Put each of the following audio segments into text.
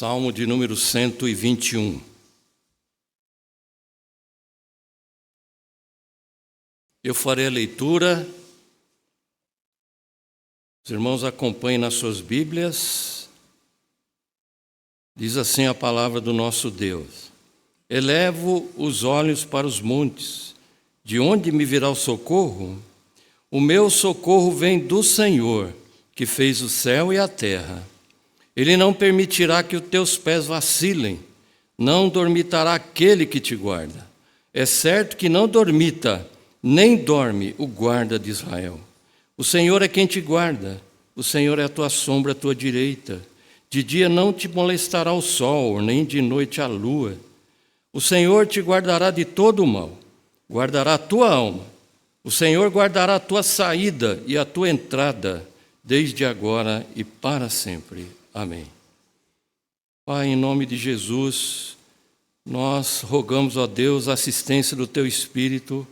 Salmo de número 121. Eu farei a leitura. Os irmãos acompanhem nas suas Bíblias. Diz assim a palavra do nosso Deus: Elevo os olhos para os montes, de onde me virá o socorro? O meu socorro vem do Senhor, que fez o céu e a terra. Ele não permitirá que os teus pés vacilem, não dormitará aquele que te guarda. É certo que não dormita, nem dorme o guarda de Israel. O Senhor é quem te guarda, o Senhor é a tua sombra à tua direita. De dia não te molestará o sol, nem de noite a lua. O Senhor te guardará de todo o mal, guardará a tua alma. O Senhor guardará a tua saída e a tua entrada, desde agora e para sempre. Amém. Pai, em nome de Jesus, nós rogamos a Deus a assistência do Teu Espírito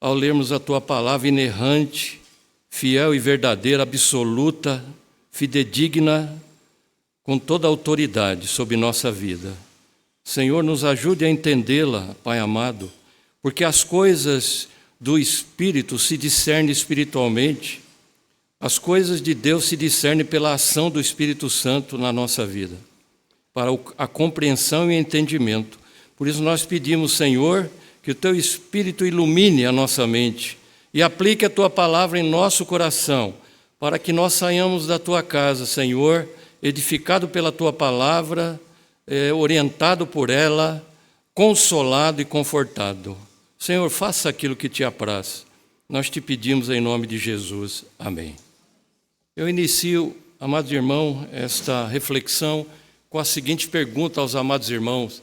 ao lermos a Tua palavra inerrante, fiel e verdadeira, absoluta, fidedigna, com toda a autoridade sobre nossa vida. Senhor, nos ajude a entendê-la, Pai amado, porque as coisas do Espírito se discernem espiritualmente. As coisas de Deus se discernem pela ação do Espírito Santo na nossa vida, para a compreensão e entendimento. Por isso nós pedimos, Senhor, que o Teu Espírito ilumine a nossa mente e aplique a Tua palavra em nosso coração, para que nós saiamos da Tua casa, Senhor, edificado pela Tua palavra, orientado por ela, consolado e confortado. Senhor, faça aquilo que Te apraz. Nós Te pedimos em nome de Jesus. Amém. Eu inicio, amados irmãos, esta reflexão com a seguinte pergunta aos amados irmãos.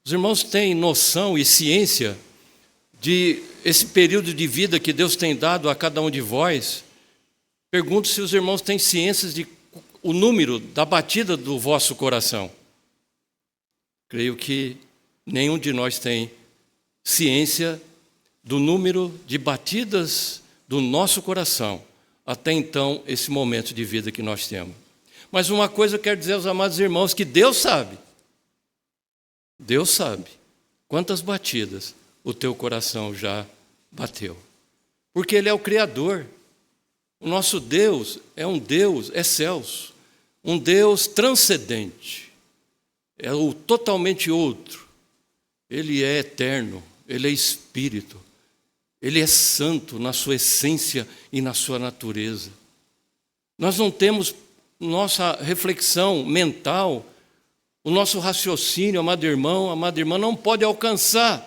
Os irmãos têm noção e ciência de esse período de vida que Deus tem dado a cada um de vós? Pergunto se os irmãos têm ciências de o número da batida do vosso coração. Creio que nenhum de nós tem ciência do número de batidas do nosso coração até então, esse momento de vida que nós temos. Mas uma coisa eu quero dizer aos amados irmãos, que Deus sabe. Deus sabe quantas batidas o teu coração já bateu. Porque Ele é o Criador. O nosso Deus é um Deus excelso, um Deus transcendente. É o totalmente outro. Ele é eterno, Ele é Espírito. Ele é santo na sua essência e na sua natureza. Nós não temos nossa reflexão mental, o nosso raciocínio, amado irmão, amada irmã, não pode alcançar,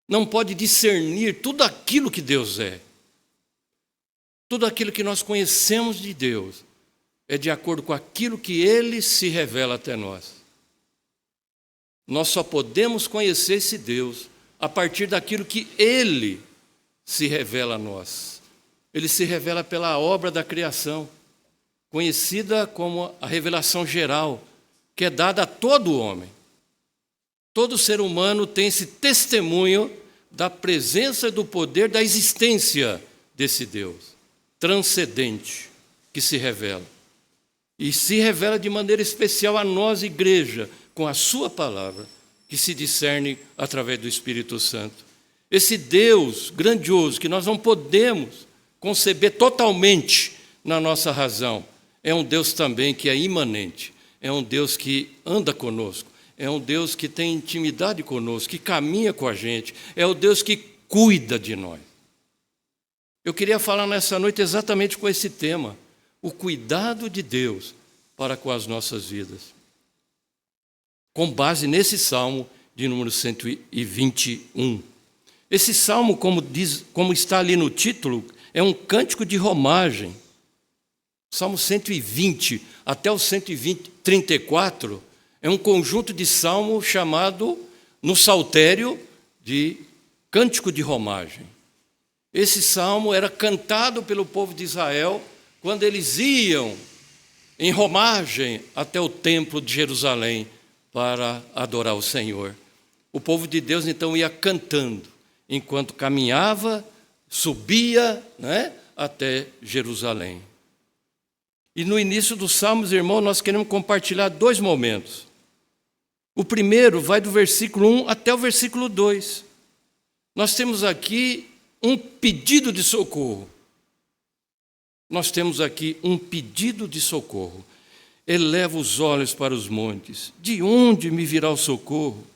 não pode discernir tudo aquilo que Deus é. Tudo aquilo que nós conhecemos de Deus é de acordo com aquilo que Ele se revela até nós. Nós só podemos conhecer esse Deus a partir daquilo que Ele se revela a nós. Ele se revela pela obra da criação, conhecida como a revelação geral, que é dada a todo homem. Todo ser humano tem esse testemunho da presença e do poder da existência desse Deus transcendente que se revela. E se revela de maneira especial a nós, igreja, com a sua palavra, que se discerne através do Espírito Santo. Esse Deus grandioso que nós não podemos conceber totalmente na nossa razão, é um Deus também que é imanente, é um Deus que anda conosco, é um Deus que tem intimidade conosco, que caminha com a gente, é o Deus que cuida de nós. Eu queria falar nessa noite exatamente com esse tema, o cuidado de Deus para com as nossas vidas, com base nesse Salmo de número 121. Esse Salmo, como está ali no título, é um cântico de romagem. Salmo 120 até o 134 é um conjunto de salmo chamado, no saltério, de cântico de romagem. Esse salmo era cantado pelo povo de Israel quando eles iam em romagem até o templo de Jerusalém para adorar o Senhor. O povo de Deus então ia cantando enquanto caminhava, subia, até Jerusalém. E no início dos Salmos, irmão, nós queremos compartilhar 2 momentos. O primeiro vai do versículo 1 até o versículo 2. Nós temos aqui um pedido de socorro. Nós temos aqui um pedido de socorro. Eleva os olhos para os montes. De onde me virá o socorro?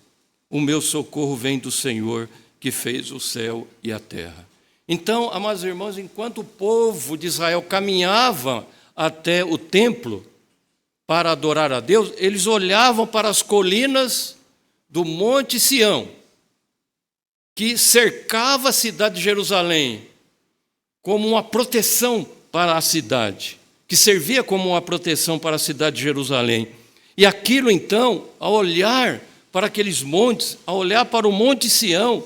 O meu socorro vem do Senhor, que fez o céu e a terra. Então, amados irmãos, enquanto o povo de Israel caminhava até o templo para adorar a Deus, eles olhavam para as colinas do Monte Sião, que cercava a cidade de Jerusalém, como uma proteção para a cidade, que servia como uma proteção para a cidade de Jerusalém. E aquilo, então, ao olhar para aqueles montes, ao olhar para o Monte Sião,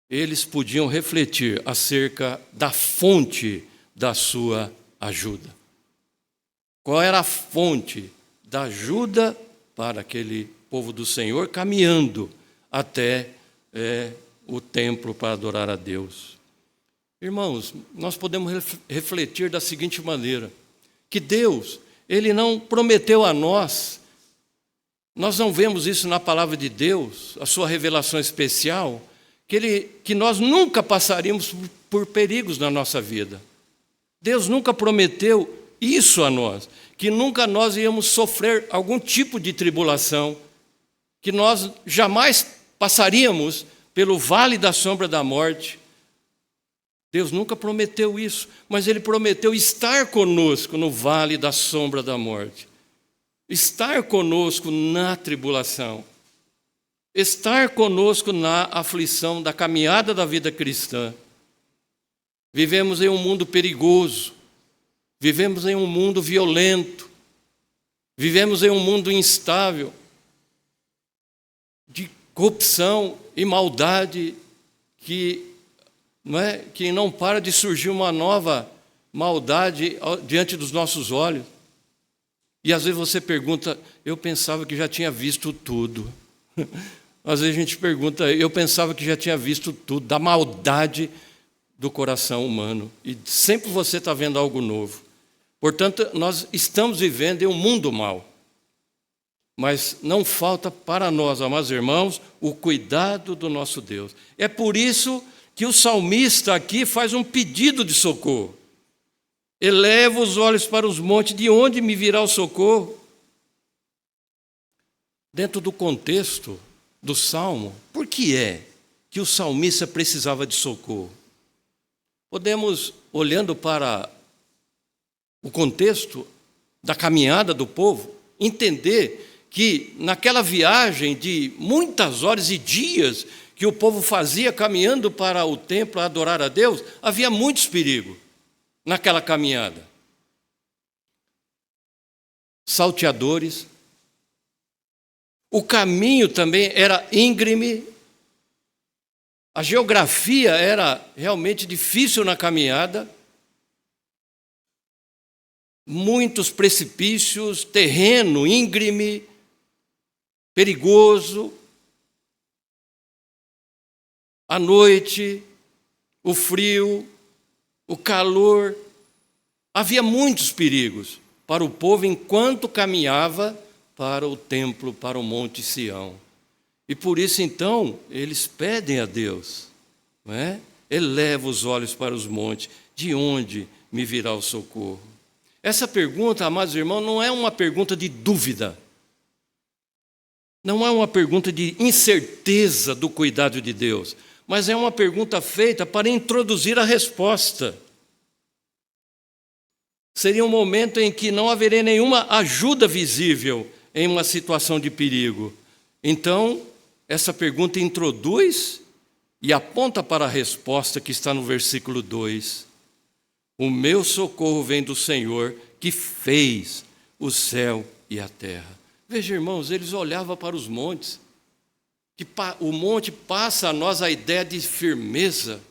eles podiam refletir acerca da fonte da sua ajuda. Qual era a fonte da ajuda para aquele povo do Senhor caminhando até o templo para adorar a Deus? Irmãos, nós podemos refletir da seguinte maneira, que Deus, Ele não prometeu a nós não vemos isso na palavra de Deus, a sua revelação especial, que nós nunca passaríamos por perigos na nossa vida. Deus nunca prometeu isso a nós, que nunca nós íamos sofrer algum tipo de tribulação, que nós jamais passaríamos pelo vale da sombra da morte. Deus nunca prometeu isso, mas Ele prometeu estar conosco no vale da sombra da morte, estar conosco na tribulação, estar conosco na aflição da caminhada da vida cristã. Vivemos em um mundo perigoso, vivemos em um mundo violento, vivemos em um mundo instável, de corrupção e maldade que não para de surgir uma nova maldade diante dos nossos olhos. E às vezes você pergunta, eu pensava que já tinha visto tudo. Às vezes a gente pergunta, eu pensava que já tinha visto tudo, da maldade do coração humano. E sempre você está vendo algo novo. Portanto, nós estamos vivendo em um mundo mau. Mas não falta para nós, amados irmãos, o cuidado do nosso Deus. É por isso que o salmista aqui faz um pedido de socorro. Eleva os olhos para os montes, de onde me virá o socorro? Dentro do contexto do salmo, por que é que o salmista precisava de socorro? Podemos, olhando para o contexto da caminhada do povo, entender que naquela viagem de muitas horas e dias que o povo fazia caminhando para o templo a adorar a Deus, havia muitos perigos naquela caminhada. Salteadores. O caminho também era íngreme. A geografia era realmente difícil na caminhada. Muitos precipícios, terreno íngreme, perigoso. A noite, o frio, o calor. Havia muitos perigos para o povo enquanto caminhava para o templo, para o Monte Sião. E por isso, então, eles pedem a Deus, não é? Eleva os olhos para os montes, de onde me virá o socorro? Essa pergunta, amados irmãos, não é uma pergunta de dúvida, não é uma pergunta de incerteza do cuidado de Deus, mas é uma pergunta feita para introduzir a resposta. Seria um momento em que não haveria nenhuma ajuda visível em uma situação de perigo. Então, essa pergunta introduz e aponta para a resposta que está no versículo 2. O meu socorro vem do Senhor, que fez o céu e a terra. Veja, irmãos, eles olhavam para os montes, que o monte passa a nós a ideia de firmeza,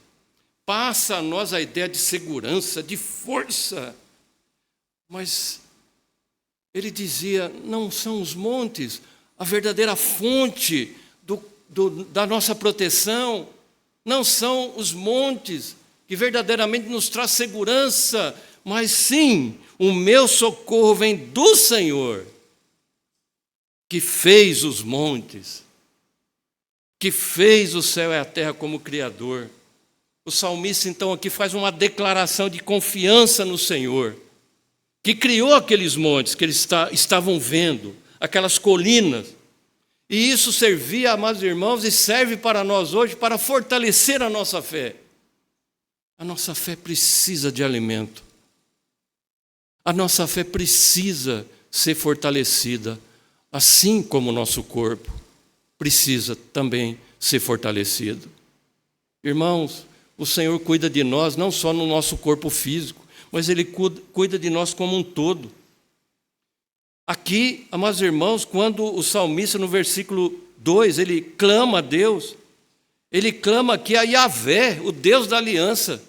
passa a nós a ideia de segurança, de força. Mas ele dizia, não são os montes a verdadeira fonte da nossa proteção, não são os montes que verdadeiramente nos traz segurança, mas sim O meu socorro vem do Senhor, que fez os montes, que fez o céu e a terra como Criador. O salmista, então, aqui faz uma declaração de confiança no Senhor, que criou aqueles montes que eles estavam vendo, aquelas colinas. E isso servia, amados irmãos, e serve para nós hoje para fortalecer a nossa fé. A nossa fé precisa de alimento. A nossa fé precisa ser fortalecida, assim como o nosso corpo precisa também ser fortalecido. Irmãos, o Senhor cuida de nós não só no nosso corpo físico, mas Ele cuida de nós como um todo. Aqui, amados irmãos, quando o salmista, no versículo 2, ele clama a Deus, ele clama aqui a Yahvé, o Deus da aliança.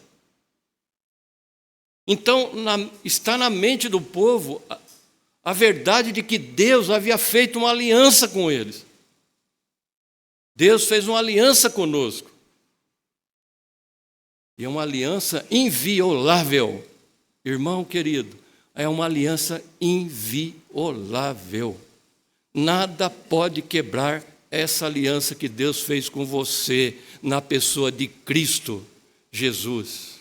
Então, está na mente do povo a verdade de que Deus havia feito uma aliança com eles. Deus fez uma aliança conosco. E é uma aliança inviolável. Irmão querido, é uma aliança inviolável. Nada pode quebrar essa aliança que Deus fez com você na pessoa de Cristo Jesus.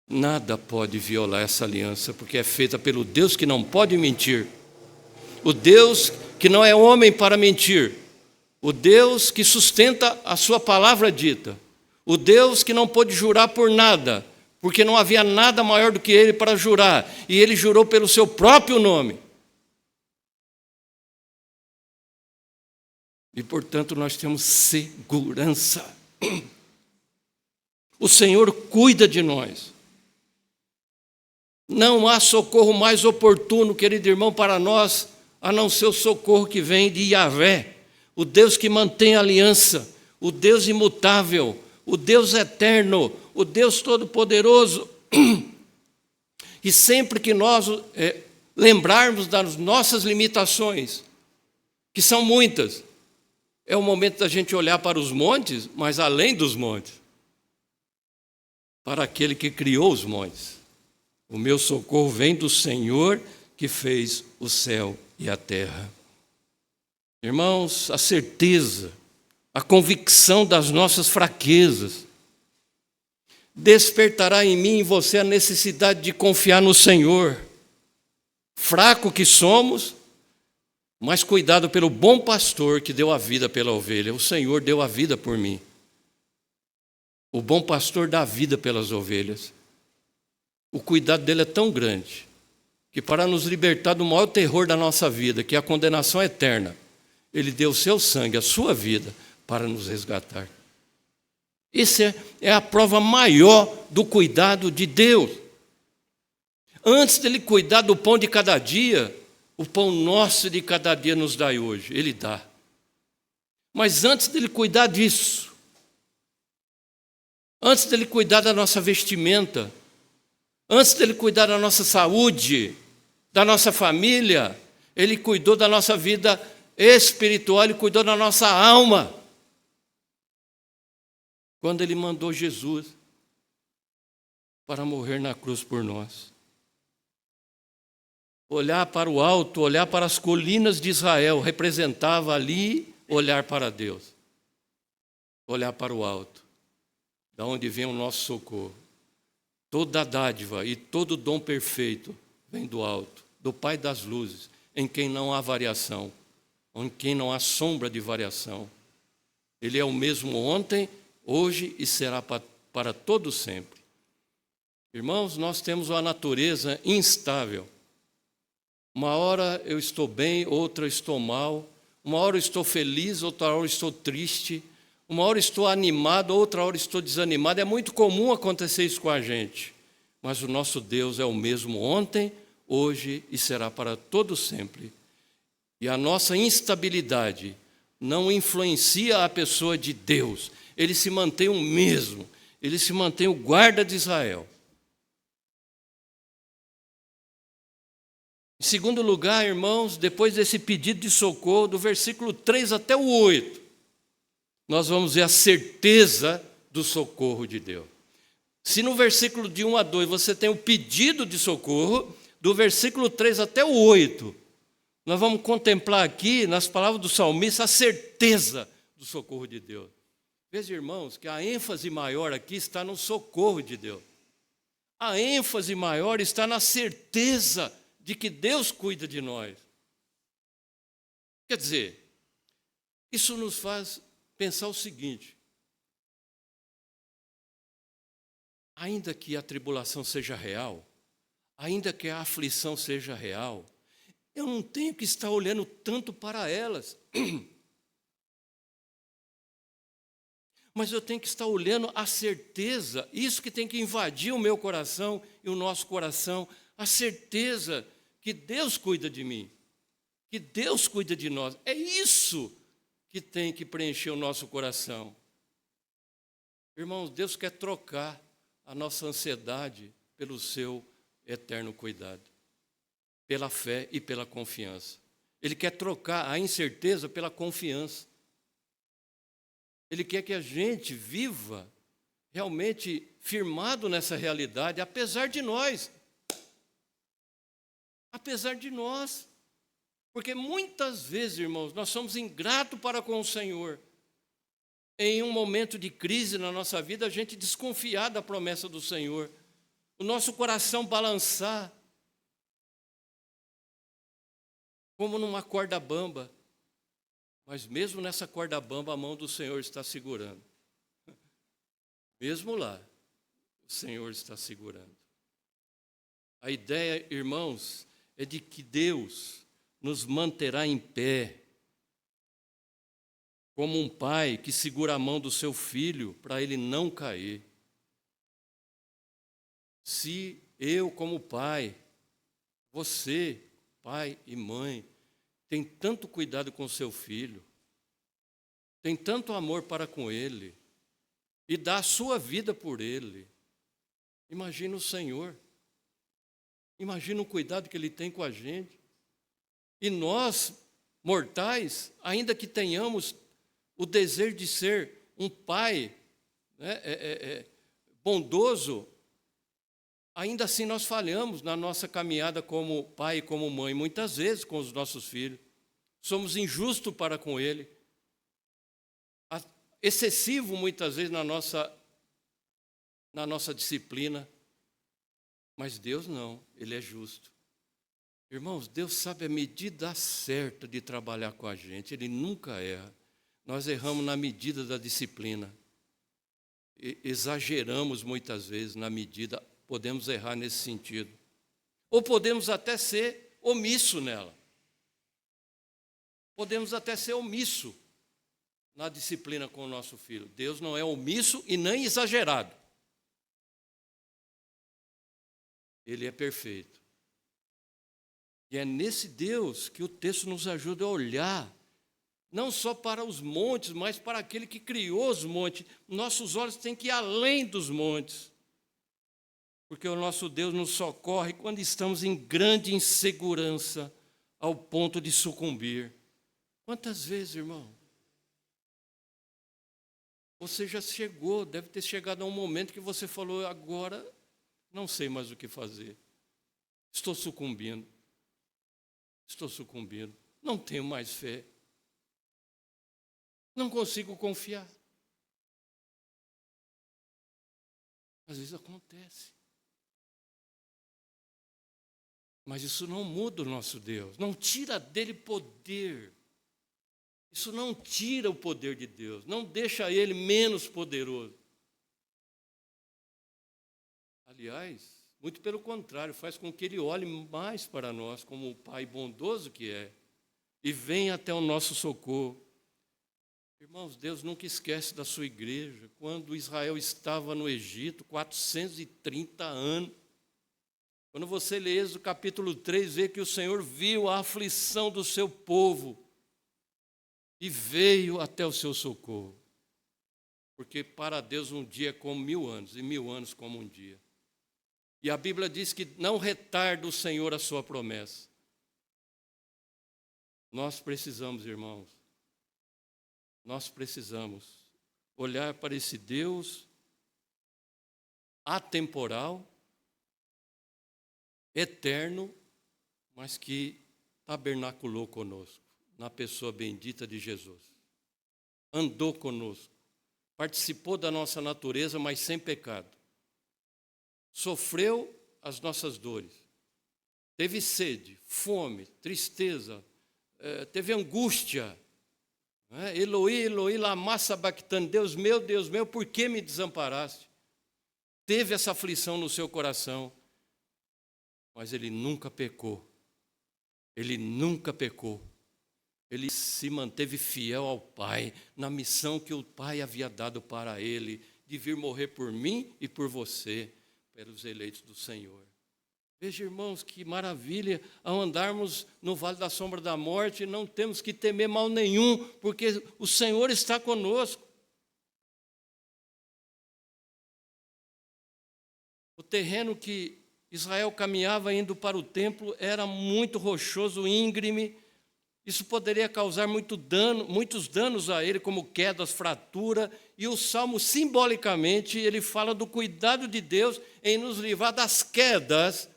Nada pode violar essa aliança, porque é feita pelo Deus que não pode mentir. O Deus que não é homem para mentir. O Deus que sustenta a sua palavra dita. O Deus que não pôde jurar por nada, porque não havia nada maior do que Ele para jurar. E Ele jurou pelo seu próprio nome. E, portanto, nós temos segurança. O Senhor cuida de nós. Não há socorro mais oportuno, querido irmão, para nós, a não ser o socorro que vem de Yahvé, o Deus que mantém a aliança, o Deus imutável, o Deus eterno, o Deus todo-poderoso. E sempre que nós lembrarmos das nossas limitações, que são muitas, é o momento da gente olhar para os montes, mas além dos montes, para aquele que criou os montes. O meu socorro vem do Senhor que fez o céu e a terra. Irmãos, a certeza, a convicção das nossas fraquezas despertará em mim e em você a necessidade de confiar no Senhor. Fraco que somos, mas cuidado pelo bom pastor que deu a vida pela ovelha. O Senhor deu a vida por mim. O bom pastor dá a vida pelas ovelhas. O cuidado dele é tão grande que, para nos libertar do maior terror da nossa vida, que é a condenação eterna, ele deu o seu sangue, a sua vida, para nos resgatar. Essa é a prova maior do cuidado de Deus. Antes dele cuidar do pão de cada dia, o pão nosso de cada dia nos dai hoje, ele dá. Mas antes dele cuidar disso, antes dele cuidar da nossa vestimenta, antes dele cuidar da nossa saúde, da nossa família, ele cuidou da nossa vida espiritual, ele cuidou da nossa alma. Quando ele mandou Jesus para morrer na cruz por nós. Olhar para o alto, olhar para as colinas de Israel, representava ali olhar para Deus. Olhar para o alto, da onde vem o nosso socorro. Toda dádiva e todo dom perfeito vem do alto, do Pai das luzes, em quem não há variação, em quem não há sombra de variação. Ele é o mesmo ontem, hoje e será para todo sempre. Irmãos, nós temos uma natureza instável. Uma hora eu estou bem, outra eu estou mal. Uma hora eu estou feliz, outra hora eu estou triste. Uma hora estou animado, outra hora estou desanimado. É muito comum acontecer isso com a gente. Mas o nosso Deus é o mesmo ontem, hoje e será para todo sempre. E a nossa instabilidade não influencia a pessoa de Deus. Ele se mantém o mesmo. Ele se mantém o guarda de Israel. Em segundo lugar, irmãos, depois desse pedido de socorro, do versículo 3 até o 8, nós vamos ver a certeza do socorro de Deus. Se no versículo de 1 a 2 você tem o pedido de socorro, do versículo 3 até o 8, nós vamos contemplar aqui, nas palavras do salmista, a certeza do socorro de Deus. Veja, irmãos, que a ênfase maior aqui está no socorro de Deus. A ênfase maior está na certeza de que Deus cuida de nós. Quer dizer, isso nos faz pensar o seguinte: ainda que a tribulação seja real, ainda que a aflição seja real, eu não tenho que estar olhando tanto para elas, mas eu tenho que estar olhando a certeza, isso que tem que invadir o meu coração e o nosso coração, a certeza que Deus cuida de mim, que Deus cuida de nós. É isso que tem que preencher o nosso coração. Irmãos, Deus quer trocar a nossa ansiedade pelo seu eterno cuidado, pela fé e pela confiança. Ele quer trocar a incerteza pela confiança. Ele quer que a gente viva realmente firmado nessa realidade, apesar de nós. Apesar de nós. Porque muitas vezes, irmãos, nós somos ingratos para com o Senhor. Em um momento de crise na nossa vida, a gente desconfiar da promessa do Senhor. O nosso coração balançar como numa corda bamba. Mas mesmo nessa corda bamba, a mão do Senhor está segurando. Mesmo lá, o Senhor está segurando. A ideia, irmãos, é de que Deus nos manterá em pé, como um pai que segura a mão do seu filho para ele não cair. Se eu, como pai, você, pai e mãe, tem tanto cuidado com seu filho, tem tanto amor para com ele, e dá a sua vida por ele. Imagina o Senhor, imagina o cuidado que Ele tem com a gente. E nós, mortais, ainda que tenhamos o desejo de ser um pai, né, bondoso, ainda assim nós falhamos na nossa caminhada como pai e como mãe, muitas vezes com os nossos filhos. Somos injustos para com ele. Excessivo muitas vezes na nossa disciplina. Mas Deus não, Ele é justo. Irmãos, Deus sabe a medida certa de trabalhar com a gente. Ele nunca erra. Nós erramos na medida da disciplina. Exageramos muitas vezes na medida. Podemos errar nesse sentido. Ou podemos até ser omisso nela. Podemos até ser omisso na disciplina com o nosso filho. Deus não é omisso e nem exagerado. Ele é perfeito. E é nesse Deus que o texto nos ajuda a olhar, não só para os montes, mas para aquele que criou os montes. Nossos olhos têm que ir além dos montes. Porque o nosso Deus nos socorre quando estamos em grande insegurança, ao ponto de sucumbir. Quantas vezes, irmão? Você já chegou, deve ter chegado a um momento que você falou: agora não sei mais o que fazer. Estou sucumbindo. Não tenho mais fé. Não consigo confiar. Às vezes acontece. Mas isso não muda o nosso Deus, não tira dele poder. Isso não tira o poder de Deus, não deixa ele menos poderoso. Aliás, muito pelo contrário, faz com que ele olhe mais para nós como o Pai bondoso que é e venha até o nosso socorro. Irmãos, Deus nunca esquece da sua igreja. Quando Israel estava no Egito, 430 anos, quando você lê Êxodo capítulo 3, vê que o Senhor viu a aflição do seu povo e veio até o seu socorro. Porque para Deus um dia é como 1000 anos, e 1000 anos como um dia. E a Bíblia diz que não retarda o Senhor a sua promessa. Nós precisamos, irmãos, olhar para esse Deus atemporal, eterno, mas que tabernaculou conosco, na pessoa bendita de Jesus. Andou conosco, participou da nossa natureza, mas sem pecado. Sofreu as nossas dores. Teve sede, fome, tristeza, teve angústia. Eloi, Eloi, lama sabachthani, Deus meu, por que me desamparaste? Teve essa aflição no seu coração, mas ele nunca pecou. Ele nunca pecou. Ele se manteve fiel ao Pai, na missão que o Pai havia dado para ele, de vir morrer por mim e por você, pelos eleitos do Senhor. Veja, irmãos, que maravilha, ao andarmos no vale da sombra da morte, não temos que temer mal nenhum, porque o Senhor está conosco. O terreno que Israel caminhava indo para o templo era muito rochoso, íngreme. Isso poderia causar muitos danos a ele, como quedas, fratura. E o Salmo, simbolicamente, ele fala do cuidado de Deus em nos livrar das quedas,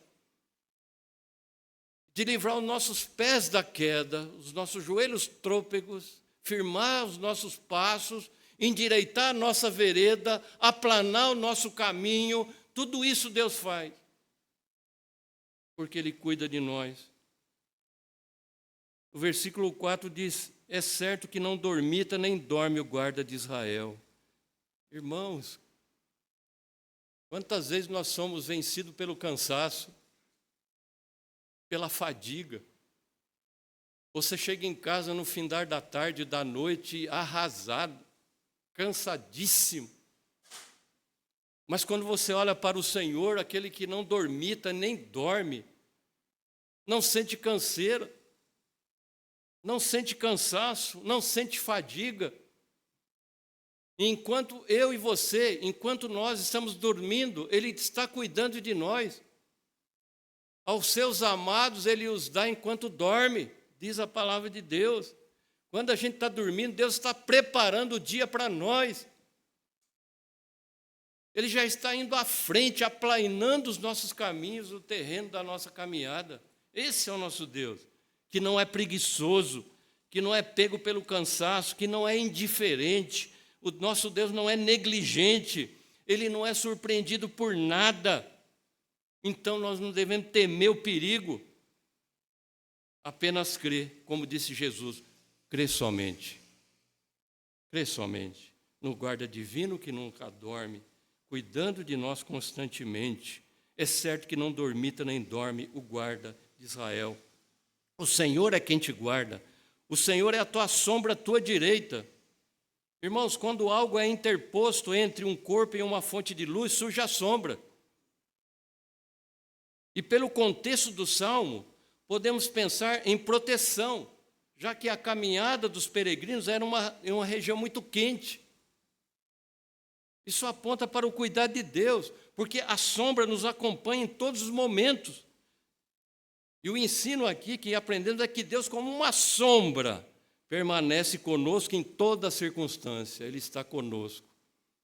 de livrar os nossos pés da queda, os nossos joelhos trôpegos, firmar os nossos passos, endireitar a nossa vereda, aplanar o nosso caminho. Tudo isso Deus faz, porque Ele cuida de nós. O versículo 4 diz: é certo que não dormita nem dorme o guarda de Israel. Irmãos, quantas vezes nós somos vencidos pelo cansaço, pela fadiga. Você chega em casa no findar da tarde, da noite, arrasado, cansadíssimo. Mas quando você olha para o Senhor, aquele que não dormita nem dorme, não sente canseira, não sente cansaço, não sente fadiga. E enquanto eu e você, enquanto nós estamos dormindo, Ele está cuidando de nós. Aos seus amados Ele os dá enquanto dorme, diz a palavra de Deus. Quando a gente está dormindo, Deus está preparando o dia para nós. Ele já está indo à frente, aplainando os nossos caminhos, o terreno da nossa caminhada. Esse é o nosso Deus, que não é preguiçoso, que não é pego pelo cansaço, que não é indiferente. O nosso Deus não é negligente, Ele não é surpreendido por nada. Então nós não devemos temer o perigo, apenas crer, como disse Jesus, crê somente. Crê somente no guarda divino que nunca dorme, cuidando de nós constantemente. É certo que não dormita nem dorme o guarda de Israel. O Senhor é quem te guarda. O Senhor é a tua sombra, a tua direita. Irmãos, quando algo é interposto entre um corpo e uma fonte de luz, surge a sombra. E pelo contexto do Salmo, podemos pensar em proteção, já que a caminhada dos peregrinos era em uma região muito quente. Isso aponta para o cuidado de Deus, porque a sombra nos acompanha em todos os momentos. E o ensino aqui que aprendemos é que Deus, como uma sombra, permanece conosco em toda circunstância. Ele está conosco,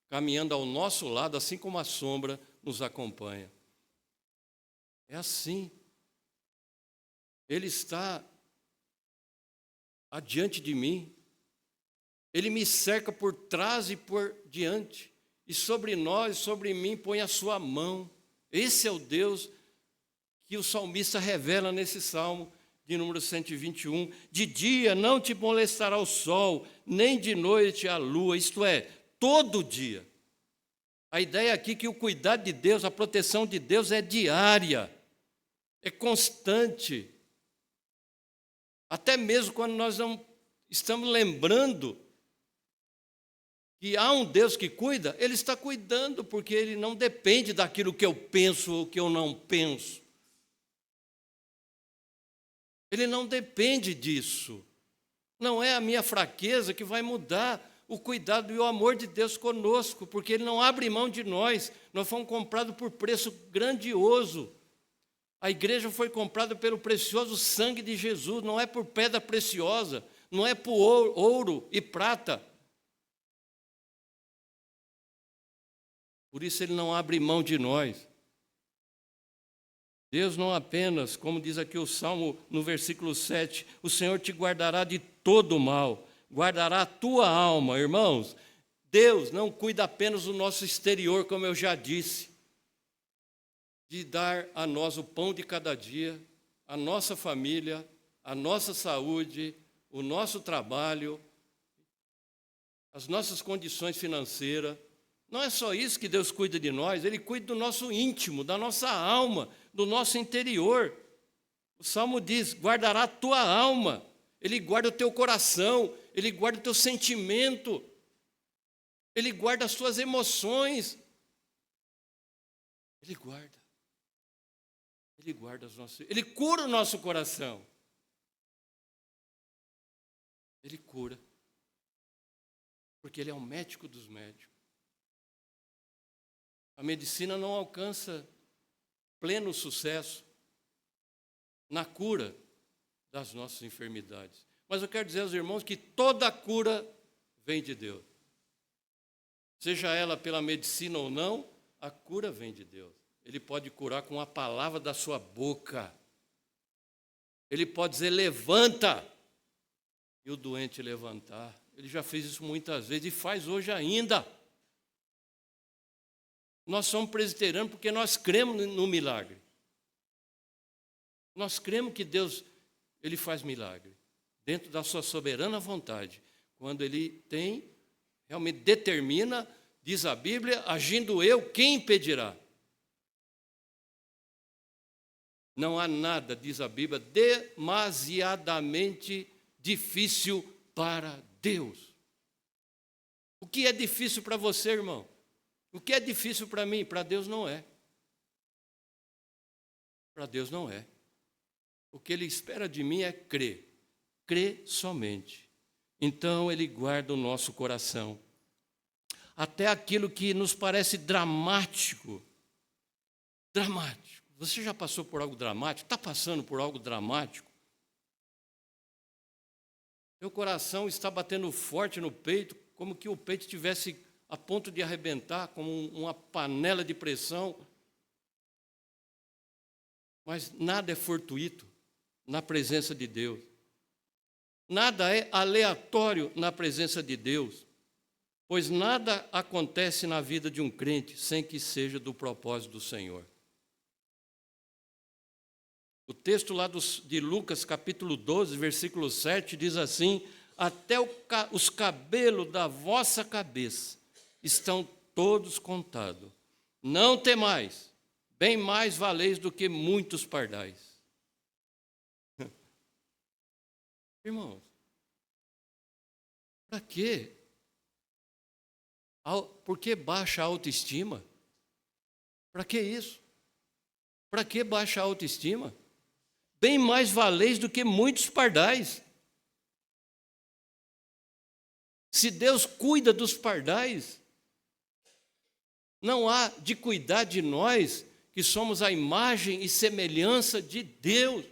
caminhando ao nosso lado, assim como a sombra nos acompanha. É assim. Ele está adiante de mim. Ele me cerca por trás e por diante. E sobre nós, sobre mim, põe a sua mão. Esse é o Deus que o salmista revela nesse salmo de número 121. De dia não te molestará o sol, nem de noite a lua, isto é, todo dia. A ideia aqui é que o cuidado de Deus, a proteção de Deus é diária, é constante. Até mesmo quando nós não estamos lembrando que há um Deus que cuida, Ele está cuidando, porque Ele não depende daquilo que eu penso ou que eu não penso. Ele não depende disso. Não é a minha fraqueza que vai mudar o cuidado e o amor de Deus conosco, porque Ele não abre mão de nós. Nós fomos comprados por preço grandioso. A igreja foi comprada pelo precioso sangue de Jesus, não é por pedra preciosa, não é por ouro e prata. Por isso Ele não abre mão de nós. Deus não apenas, como diz aqui o Salmo no versículo 7, o Senhor te guardará de todo o mal, guardará a tua alma. Irmãos, Deus não cuida apenas do nosso exterior, como eu já disse, de dar a nós o pão de cada dia, a nossa família, a nossa saúde, o nosso trabalho, as nossas condições financeiras. Não é só isso que Deus cuida de nós, Ele cuida do nosso íntimo, da nossa alma, do nosso interior. O Salmo diz, guardará a tua alma, Ele guarda o teu coração, Ele guarda o teu sentimento, Ele guarda as tuas emoções. Ele guarda os nossos, Ele cura o nosso coração. Ele cura, porque Ele é o médico dos médicos. A medicina não alcança pleno sucesso na cura das nossas enfermidades. Mas eu quero dizer aos irmãos que toda a cura vem de Deus. Seja ela pela medicina ou não, a cura vem de Deus. Ele pode curar com a palavra da sua boca. Ele pode dizer, levanta, e o doente levantar. Ele já fez isso muitas vezes e faz hoje ainda. Nós somos presbiterianos porque nós cremos no milagre. Nós cremos que Deus, Ele faz milagre, dentro da sua soberana vontade. Quando Ele realmente determina, diz a Bíblia, agindo eu, quem impedirá? Não há nada, diz a Bíblia, demasiadamente difícil para Deus. O que é difícil para você, irmão? O que é difícil para mim? Para Deus não é. Para Deus não é. O que Ele espera de mim é crer. Crer somente. Então Ele guarda o nosso coração. Até aquilo que nos parece dramático. Dramático. Você já passou por algo dramático? Está passando por algo dramático? Meu coração está batendo forte no peito, como que o peito estivesse a ponto de arrebentar, como uma panela de pressão. Mas nada é fortuito na presença de Deus. Nada é aleatório na presença de Deus. Pois nada acontece na vida de um crente sem que seja do propósito do Senhor. O texto lá de Lucas, capítulo 12, versículo 7, diz assim, até os cabelos da vossa cabeça estão todos contados. Não temais, bem mais valeis do que muitos pardais. Irmãos, para quê? Por que baixa a autoestima? Para que isso? Para que baixa a autoestima? Bem mais valeis do que muitos pardais. Se Deus cuida dos pardais, não há de cuidar de nós, que somos a imagem e semelhança de Deus.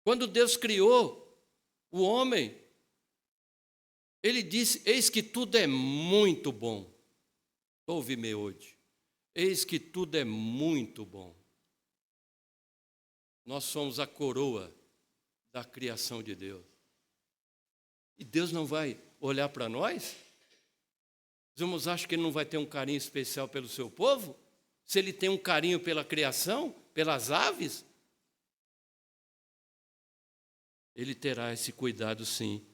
Quando Deus criou o homem, Ele disse, eis que tudo é muito bom. Ouve-me hoje. Eis que tudo é muito bom. Nós somos a coroa da criação de Deus. E Deus não vai olhar para nós? Os irmãos acham que Ele não vai ter um carinho especial pelo seu povo? Se Ele tem um carinho pela criação, pelas aves? Ele terá esse cuidado sim.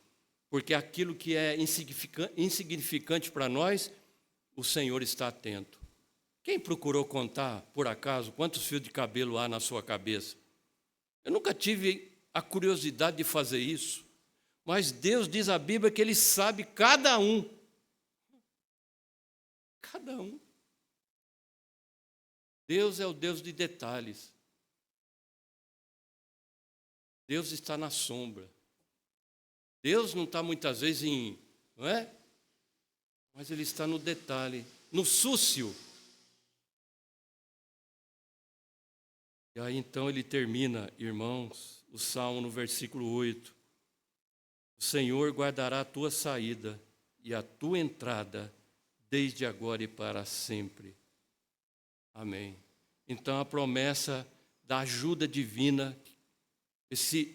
Porque aquilo que é insignificante para nós, o Senhor está atento. Quem procurou contar, por acaso, quantos fios de cabelo há na sua cabeça? Eu nunca tive a curiosidade de fazer isso. Mas Deus diz a Bíblia que Ele sabe cada um. Cada um. Deus é o Deus de detalhes. Deus está na sombra. Deus não está muitas vezes não é? Mas Ele está no detalhe, no súcio. E aí então ele termina, irmãos, o Salmo no versículo 8. O Senhor guardará a tua saída e a tua entrada desde agora e para sempre. Amém. Então a promessa da ajuda divina,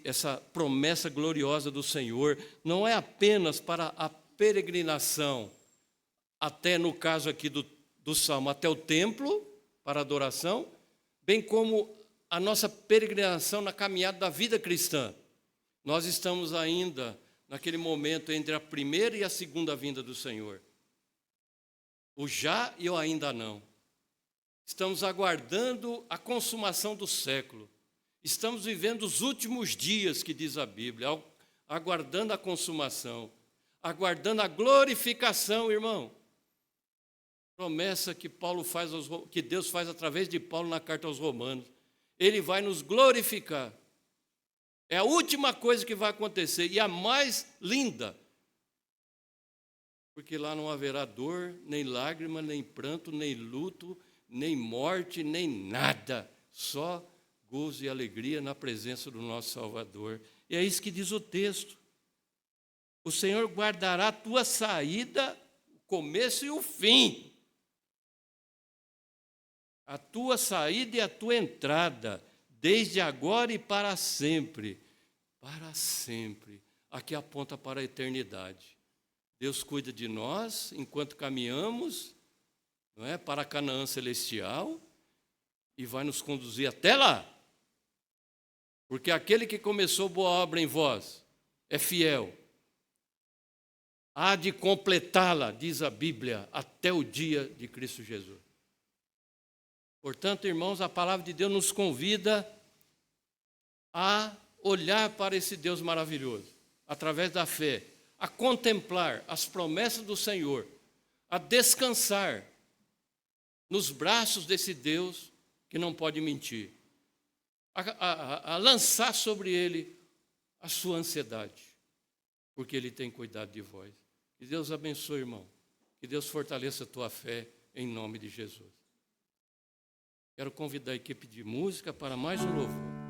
essa promessa gloriosa do Senhor, não é apenas para a peregrinação, até no caso aqui do Salmo, até o templo, para adoração, bem como a nossa peregrinação na caminhada da vida cristã. Nós estamos ainda naquele momento entre a primeira e a segunda vinda do Senhor. O já e o ainda não. Estamos aguardando a consumação do século. Estamos vivendo os últimos dias, que diz a Bíblia, aguardando a consumação, aguardando a glorificação, irmão. Promessa que que Deus faz através de Paulo na carta aos Romanos. Ele vai nos glorificar. É a última coisa que vai acontecer e a mais linda. Porque lá não haverá dor, nem lágrima, nem pranto, nem luto, nem morte, nem nada. Só gozo e alegria na presença do nosso Salvador. E é isso que diz o texto. O Senhor guardará a tua saída, o começo e o fim. A tua saída e a tua entrada, desde agora e para sempre. Para sempre. Aqui aponta para a eternidade. Deus cuida de nós enquanto caminhamos, não é, para a Canaã celestial e vai nos conduzir até lá. Porque aquele que começou boa obra em vós é fiel. Há de completá-la, diz a Bíblia, até o dia de Cristo Jesus. Portanto, irmãos, a palavra de Deus nos convida a olhar para esse Deus maravilhoso, através da fé, a contemplar as promessas do Senhor, a descansar nos braços desse Deus que não pode mentir, a lançar sobre Ele a sua ansiedade, porque Ele tem cuidado de vós. Que Deus abençoe, irmão. Que Deus fortaleça a tua fé em nome de Jesus. Quero convidar a equipe de música para mais um louvor.